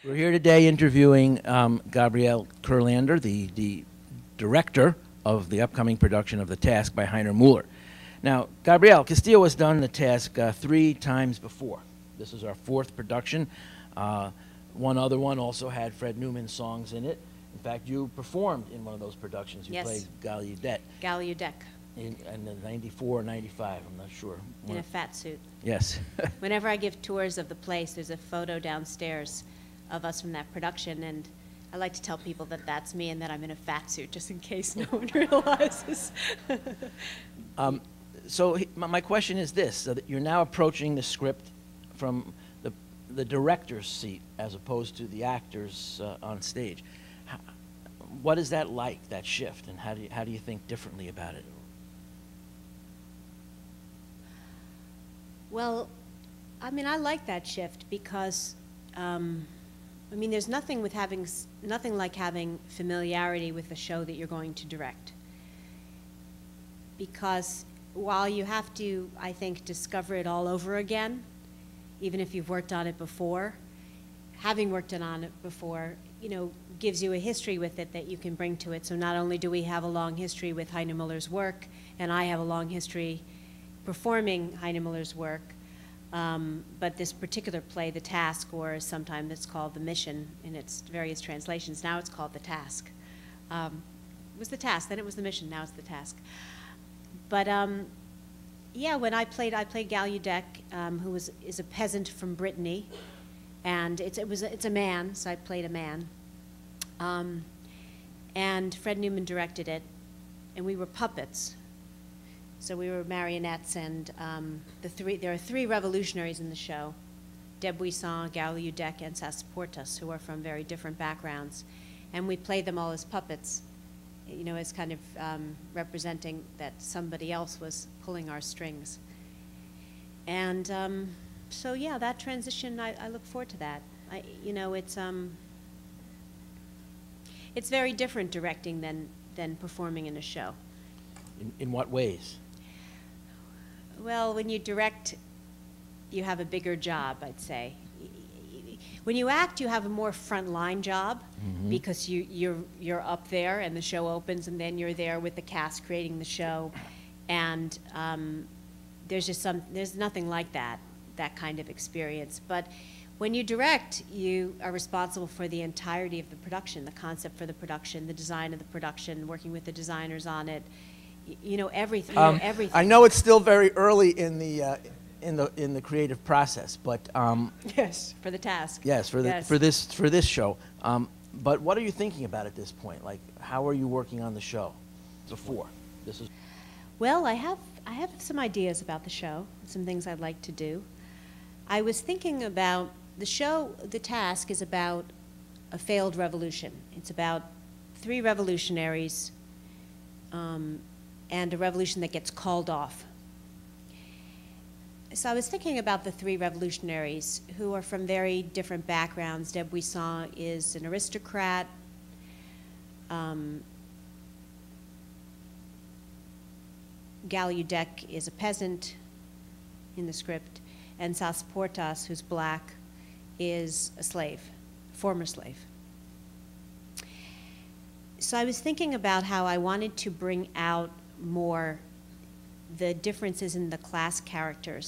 We're here today interviewing Gabrielle Kurlander, the director of the upcoming production of The Task by Heiner Mueller. Now, Gabrielle, Castillo has done The Task 3 times before. This is our 4th production. One other one also had Fred Newman's songs in it. In fact, you performed in one of those productions. You Yes. played Gallaudet. Gallaudet. In 94 or 95, I'm not sure. In a fat suit. Yes. Whenever I give tours of the place, there's a photo downstairs of us from that production, and I like to tell people that that's me and that I'm in a fat suit, just in case no one realizes. So my question is this, so that you're now approaching the script from the director's seat as opposed to the actors on stage. What is that like, that shift, and how do you think differently about it? Well, I mean, I like that shift because, I mean, there's nothing like having familiarity with the show that you're going to direct. Because while you have to, I think, discover it all over again, even if you've worked on it before, having worked on it before, you know, gives you a history with it that you can bring to it. So not only do we have a long history with Heiner Muller's work, and I have a long history performing Heiner Muller's work, but this particular play, The Task, or sometimes it's called The Mission in its various translations, now it's called The Task. It was The Task, then it was The Mission, now it's The Task. But yeah, when I played Gallaudet, who is a peasant from Brittany, and it's a man, so I played a man. And Fred Newman directed it, and we were puppets. So we were marionettes, and there are 3 revolutionaries in the show: Debuisson, Gallaudet, and Sasportas, who are from very different backgrounds. And we played them all as puppets, you know, as kind of representing that somebody else was pulling our strings. And so yeah, that transition, I look forward to that. You know, it's very different directing than performing in a show. In what ways? Well, when you direct, you have a bigger job, I'd say. When you act, you have a more frontline job, because you're up there and the show opens, and then you're there with the cast creating the show, and there's nothing like that kind of experience. But when you direct, you are responsible for the entirety of the production, the concept for the production, the design of the production, working with the designers on it. You know, everything. Everything. I know it's still very early in the creative process, but yes, for The Task. yes, for this show. But what are you thinking about at this point? Like, how are you working on the show before this is? Well, I have some ideas about the show, some things I'd like to do. I was thinking about the show. The Task is about a failed revolution. It's about 3 revolutionaries. And a revolution that gets called off. So I was thinking about the 3 revolutionaries who are from very different backgrounds. Debuisson is an aristocrat. Gallaudet is a peasant in the script. And Sasportas, who's black, is a slave, former slave. So I was thinking about how I wanted to bring out more the differences in the class character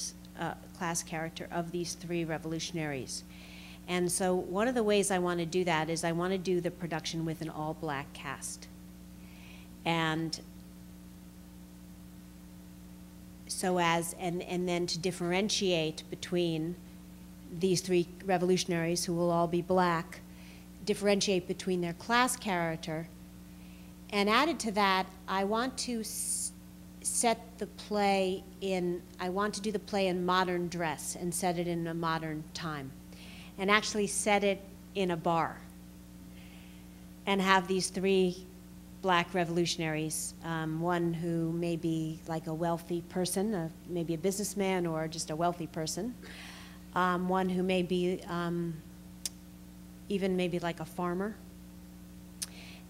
of these 3 revolutionaries. And so one of the ways I want to do that is I want to do the production with an all-black cast. And so and then to differentiate between these 3 revolutionaries, who will all be black, differentiate between their class character. And added to that, I want to set the play I want to do the play in modern dress and set it in a modern time. And actually set it in a bar. And have these 3 black revolutionaries, one who may be like a wealthy person, maybe a businessman or just a wealthy person. One who may be even maybe like a farmer.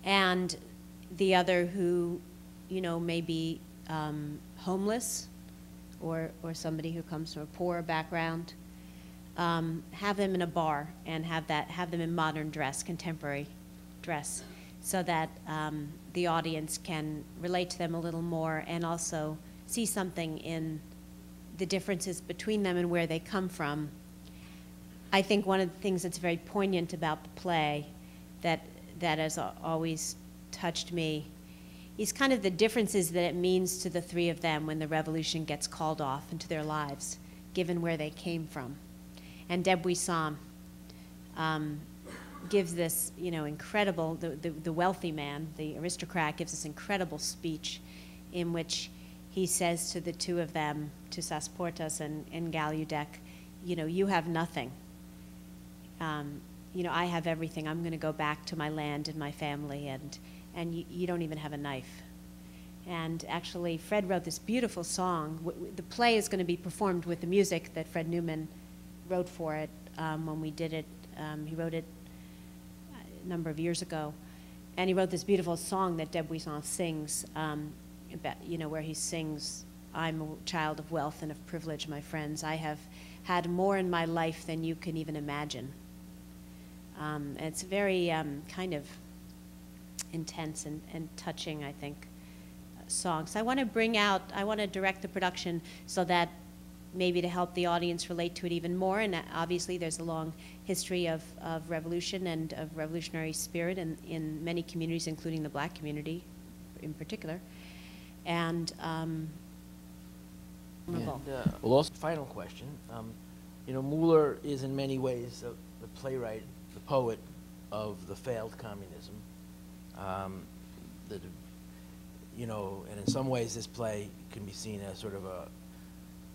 And the other who, you know, may be homeless, or somebody who comes from a poor background. have them in a bar and have them in modern dress, contemporary dress, so that the audience can relate to them a little more and also see something in the differences between them and where they come from. I think one of the things that's very poignant about the play that has always touched me is kind of the differences that it means to the three of them when the revolution gets called off into their lives, given where they came from. And Debuisson gives this, incredible, the wealthy man, the aristocrat, gives this incredible speech in which he says to the two of them, to Sasportas and Gallaudet, you have nothing. I have everything. I'm going to go back to my land and my family, and you don't even have a knife. And actually, Fred wrote this beautiful song. The play is going to be performed with the music that Fred Newman wrote for it when we did it. He wrote it a number of years ago. And he wrote this beautiful song that Debuisson sings, where he sings, I'm a child of wealth and of privilege, my friends. I have had more in my life than you can even imagine. It's very kind of intense and touching, I think, song. So I want to direct the production so that maybe to help the audience relate to it even more. And obviously there's a long history of revolution and of revolutionary spirit in many communities, including the Black community in particular. And well, also, final question. Muller is in many ways the playwright, the poet of the failed communism. And in some ways this play can be seen as sort of a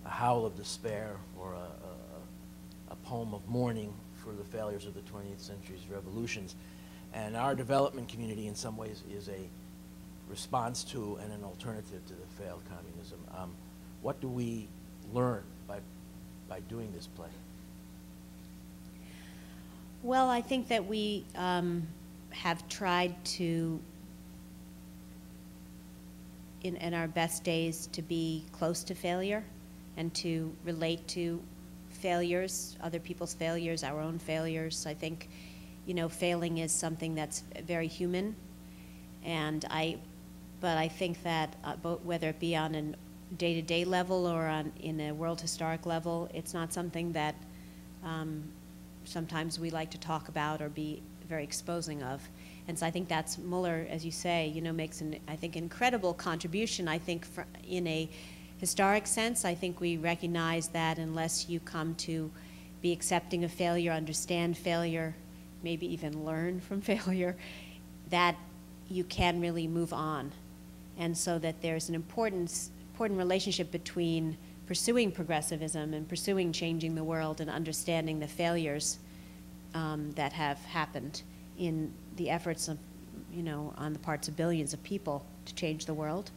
howl of despair or a poem of mourning for the failures of the 20th century's revolutions. And our development community in some ways is a response to and an alternative to the failed communism. What do we learn by doing this play? Well, I think that we have tried to, in our best days, to be close to failure and to relate to failures, other people's failures, our own failures. I think, failing is something that's very human, but I think that whether it be on a day-to-day level or in a world historic level, it's not something that sometimes we like to talk about or be very exposing of. And so I think that's Muller, as you say, makes an incredible contribution. I think in a historic sense, I think we recognize that unless you come to be accepting of failure, understand failure, maybe even learn from failure, that you can really move on. And so that there's an important relationship between pursuing progressivism and pursuing changing the world and understanding the failures that have happened in the efforts of, on the parts of billions of people to change the world.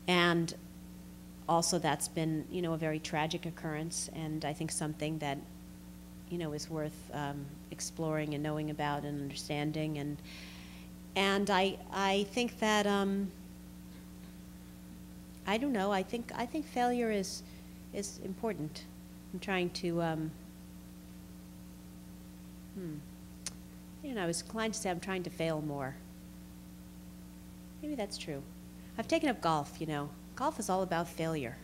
And also that's been, a very tragic occurrence, and I think something that, is worth exploring and knowing about and understanding. And I think that, I don't know, I think failure is important. I'm trying to, I was inclined to say I'm trying to fail more. Maybe that's true. I've taken up golf, Golf is all about failure.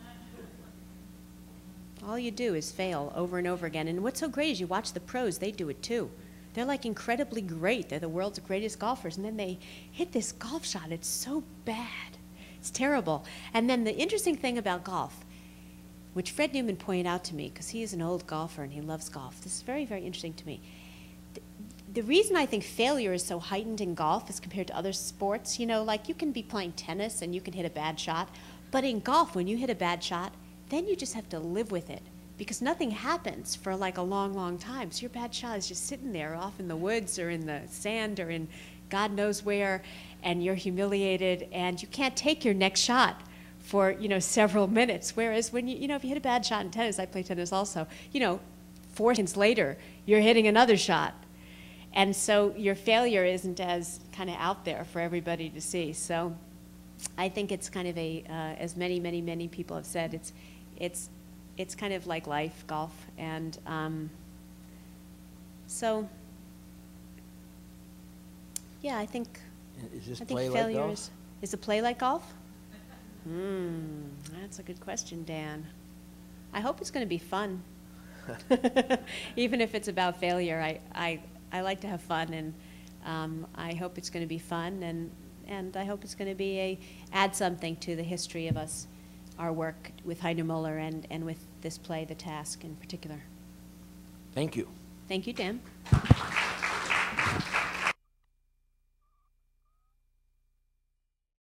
All you do is fail over and over again. And what's so great is you watch the pros, they do it too. They're like incredibly great. They're the world's greatest golfers. And then they hit this golf shot. It's so bad. It's terrible. And then the interesting thing about golf, which Fred Newman pointed out to me, because he is an old golfer and he loves golf. This is very, very interesting to me. The reason I think failure is so heightened in golf as compared to other sports, like you can be playing tennis and you can hit a bad shot, but in golf, when you hit a bad shot, then you just have to live with it because nothing happens for like a long, long time. So your bad shot is just sitting there off in the woods or in the sand or in God knows where, and you're humiliated and you can't take your next shot for, several minutes. Whereas when if you hit a bad shot in tennis, I play tennis also, 4 seconds later, you're hitting another shot. And so your failure isn't as kind of out there for everybody to see. So I think it's kind of as many people have said, it's it's kind of like life, golf, and so yeah, I think Is this I think play like failure golf? is a play like golf? That's a good question, Dan. I hope it's going to be fun. Even if it's about failure, I like to have fun, and I hope it's going to be fun, and I hope it's going to be add something to the history of our work with Heinemuller and with this play, The Task, in particular. Thank you. Thank you, Dan.